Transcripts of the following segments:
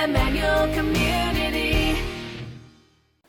Emmanuel Community.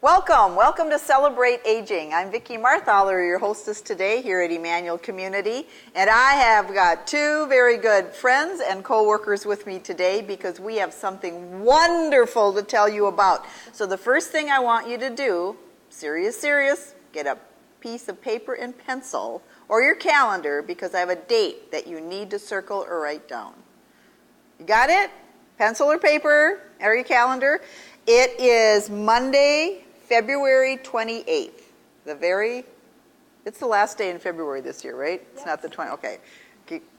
Welcome to Celebrate Aging. I'm Vicki Marthaler, your hostess today here at Emmanuel Community, and I have got two very good friends and co-workers with me today because we have something wonderful to tell you about. So the first thing I want you to do, serious, get a piece of paper and pencil or your calendar because I have a date that you need to circle or write down. You got it? Pencil or paper or your calendar. It is Monday, February 28th. It's the last day in February this year, right? Yes. It's not the 20th. Okay.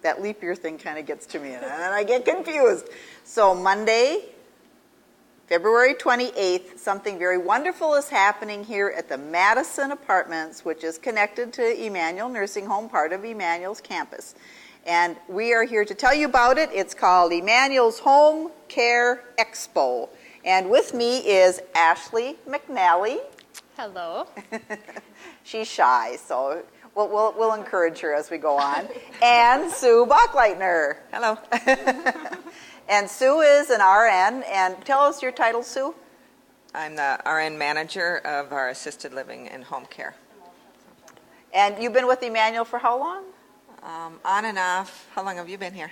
That leap year thing kind of gets to me and then I get confused. So Monday, February 28th, something very wonderful is happening here at the Madison Apartments, which is connected to Emmanuel Nursing Home, part of Emmanuel's campus. And we are here to tell you about it. It's called Emmanuel's Home Care Expo. And with me is Ashley McNally. Hello. She's shy, so we'll encourage her as we go on. And Sue Bachleitner. Hello. And Sue is an RN. And tell us your title, Sue. I'm the RN manager of our assisted living and home care. And you've been with Emmanuel for how long? On and off. How long have you been here?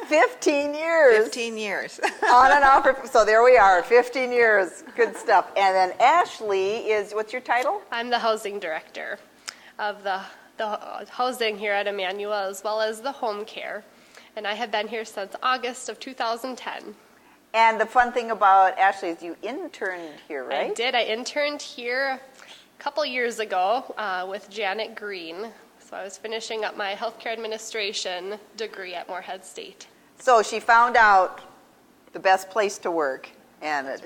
15 years. 15 years. On and off. So there we are, 15 years. Good stuff. And then Ashley is, what's your title? I'm the housing director of the housing here at Emmanuel as well as the home care. And I have been here since August of 2010. And the fun thing about Ashley is you interned here, right? I did. I interned here a couple years ago with Janet Green. So I was finishing up my healthcare administration degree at Moorhead State. So she found out the best place to work, and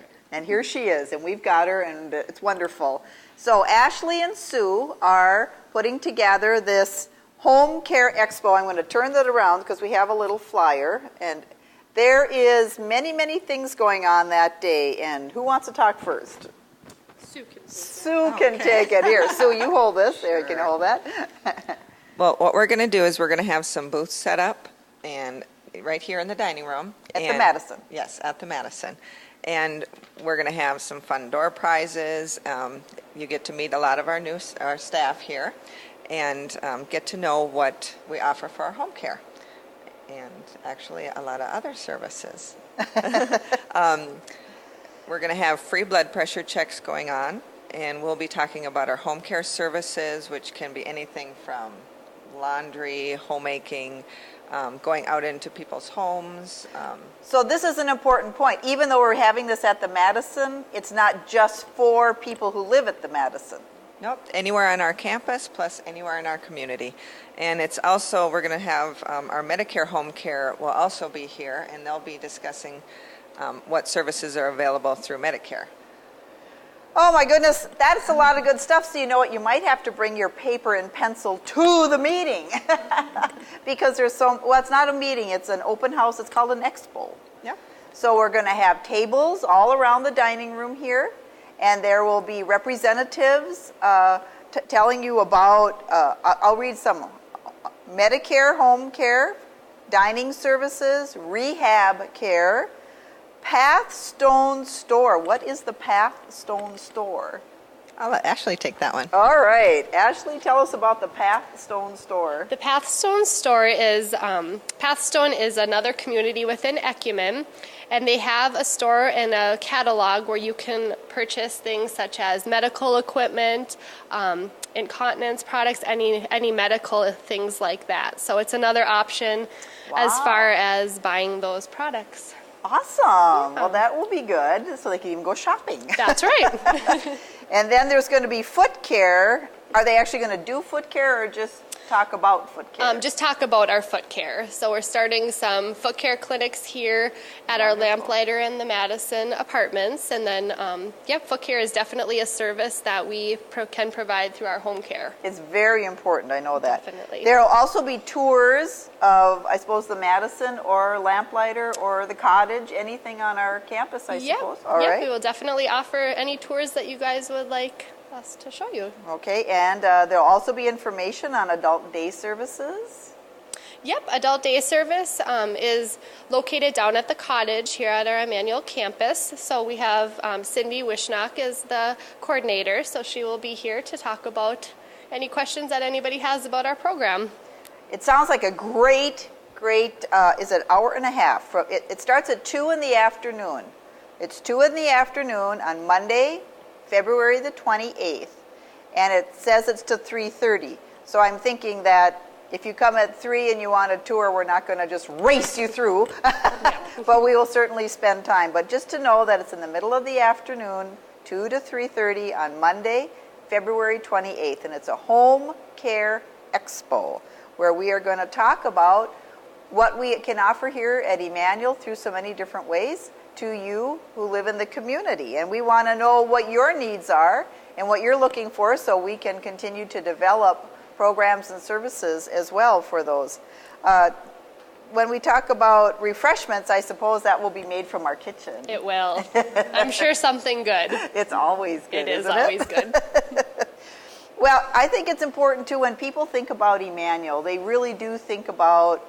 here she is, and we've got her, and it's wonderful. So Ashley and Sue are putting together this Home Care Expo. I'm going to turn that around because we have a little flyer, and there is many things going on that day. And who wants to talk first? Sue can take it. Here, Sue, you hold this. There, Sure. can you hold that? Well, what we're going to do is we're going to have some booths set up and right here in the dining room. At the Madison. Yes, at the Madison. And we're going to have some fun door prizes. You get to meet a lot of our staff here and get to know what we offer for our home care and actually a lot of other services. We're going to have free blood pressure checks going on, and we'll be talking about our home care services, which can be anything from laundry, homemaking, going out into people's homes. So this is an important point. Even though we're having this at the Madison, it's not just for people who live at the Madison. Nope, anywhere on our campus plus anywhere in our community. And it's also, we're going to have our Medicare home care will also be here, and they'll be discussing what services are available through Medicare. Oh my goodness, that's a lot of good stuff. So you know what, you might have to bring your paper and pencil to the meeting because it's not a meeting, it's an open house. It's called an expo. Yeah. So we're going to have tables all around the dining room here, and there will be representatives telling you about, I'll read some, Medicare home care, dining services, rehab care, Pathstone Store. What is the Pathstone Store? I'll let Ashley take that one. All right. Ashley, tell us about the Pathstone Store. The Pathstone Store is, Pathstone is another community within Ecumen, and they have a store and a catalog where you can purchase things such as medical equipment, incontinence products, any medical things like that. So it's another option as far as buying those products. Awesome. Well, that will be good, so they can even go shopping. That's right. And then there's going to be foot care. Are they actually going to do foot care or just talk about foot care? Just talk about our foot care. So we're starting some foot care clinics here at our Lamplighter and the Madison apartments. And then, foot care is definitely a service that we can provide through our home care. It's very important. I know that. Definitely. There will also be tours of, I suppose, the Madison or Lamplighter or the cottage, anything on our campus, I suppose. All right. We will definitely offer any tours that you guys would like us to show you. Okay, and there'll also be information on adult day services. Yep, adult day service is located down at the cottage here at our Emmanuel campus. So we have Cindy Wishnock is the coordinator, so she will be here to talk about any questions that anybody has about our program. It sounds like a great, is it hour and a half? It starts at 2 in the afternoon. It's 2 in the afternoon on Monday, February the 28th, and it says it's to 3:30. So I'm thinking that if you come at 3 and you want a tour, we're not going to just race you through, but we will certainly spend time. But just to know that it's in the middle of the afternoon, 2 to 3:30 on Monday, February 28th, and it's a home care expo where we are going to talk about what we can offer here at Emmanuel through so many different ways to you who live in the community. And we want to know what your needs are and what you're looking for so we can continue to develop programs and services as well for those. When we talk about refreshments, I suppose that will be made from our kitchen. It will. I'm sure something good. It's always good, It is isn't always it? good. Well, I think it's important too when people think about Emmanuel, they really do think about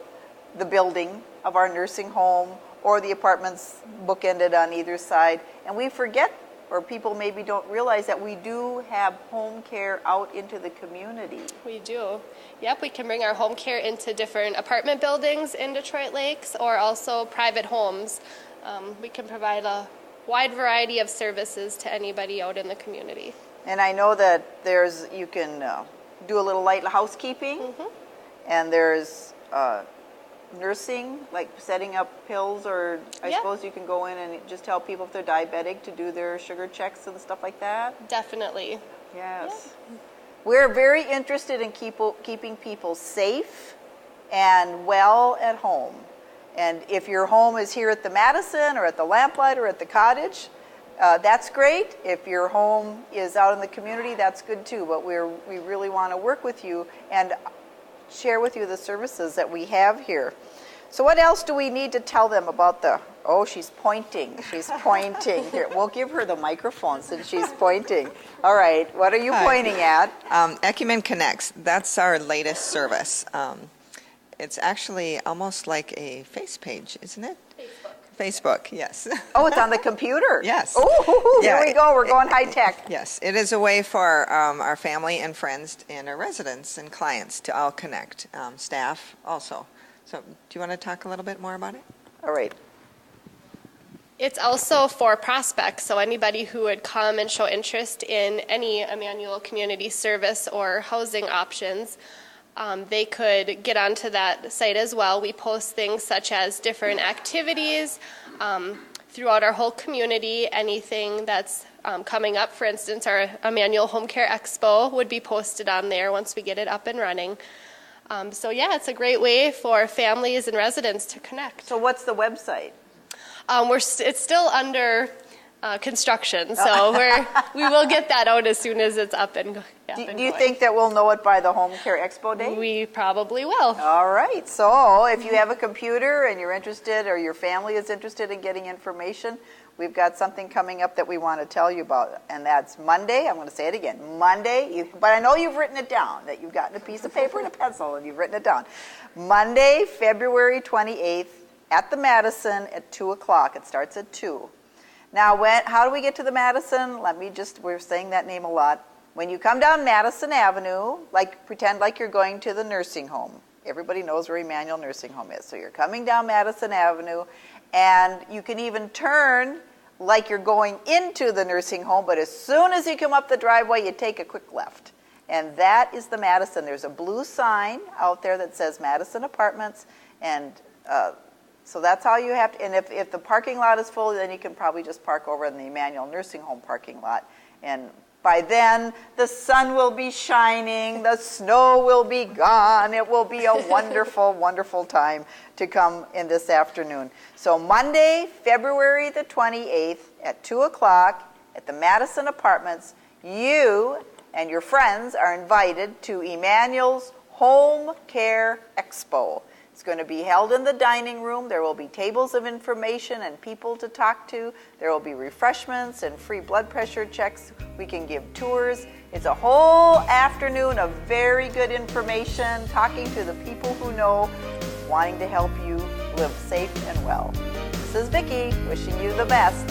the building of our nursing home or the apartments bookended on either side. And we forget, or people maybe don't realize, that we do have home care out into the community. We do. Yep, we can bring our home care into different apartment buildings in Detroit Lakes or also private homes. We can provide a wide variety of services to anybody out in the community. And I know that you can do a little light housekeeping, and there's nursing, like setting up pills, or I suppose you can go in and just tell people if they're diabetic to do their sugar checks and stuff like that. Definitely. Yes. Yeah. We're very interested in keeping people safe and well at home. And if your home is here at the Madison or at the Lamplight or at the cottage, that's great. If your home is out in the community, that's good too. But we really want to work with you and share with you the services that we have here. So what else do we need to tell them about she's pointing. She's pointing. Here, we'll give her the microphone since she's pointing. All right, what are you pointing at? Ecumen Connects, that's our latest service. It's actually almost like a face page, isn't it? Facebook, yes. Oh, it's on the computer? Yes. Oh, here we go. We're going high tech. Yes, it is a way for our family and friends and our residents and clients to all connect, staff also. So do you want to talk a little bit more about it? All right. It's also for prospects, so anybody who would come and show interest in any Emmanuel community service or housing options, they could get onto that site as well. We post things such as different activities throughout our whole community. Anything that's coming up, for instance, our Emmanuel Home Care Expo would be posted on there once we get it up and running. So yeah, it's a great way for families and residents to connect. So what's the website? It's still under construction, so we will get that out as soon as it's up and going. Do you think that we'll know it by the Home Care Expo Day? We probably will. All right. So if you have a computer and you're interested, or your family is interested in getting information, we've got something coming up that we want to tell you about, and that's Monday. I'm going to say it again. Monday, but I know you've written it down, that you've gotten a piece of paper and a pencil and you've written it down. Monday, February 28th at the Madison at 2 o'clock. It starts at 2. Now, how do we get to the Madison? We're saying that name a lot. When you come down Madison Avenue, pretend like you're going to the nursing home. Everybody knows where Emmanuel Nursing Home is. So you're coming down Madison Avenue, and you can even turn like you're going into the nursing home, but as soon as you come up the driveway, you take a quick left. And that is the Madison. There's a blue sign out there that says Madison Apartments, and so that's how you have to, and if the parking lot is full, then you can probably just park over in the Emmanuel Nursing Home parking lot. And by then, the sun will be shining, the snow will be gone. It will be a wonderful, wonderful time to come in this afternoon. So Monday, February the 28th at 2 o'clock at the Madison Apartments, you and your friends are invited to Emmanuel's Home Care Expo. It's going to be held in the dining room. There will be tables of information and people to talk to. There will be refreshments and free blood pressure checks. We can give tours. It's a whole afternoon of very good information, talking to the people who know, wanting to help you live safe and well. This is Vicki, wishing you the best.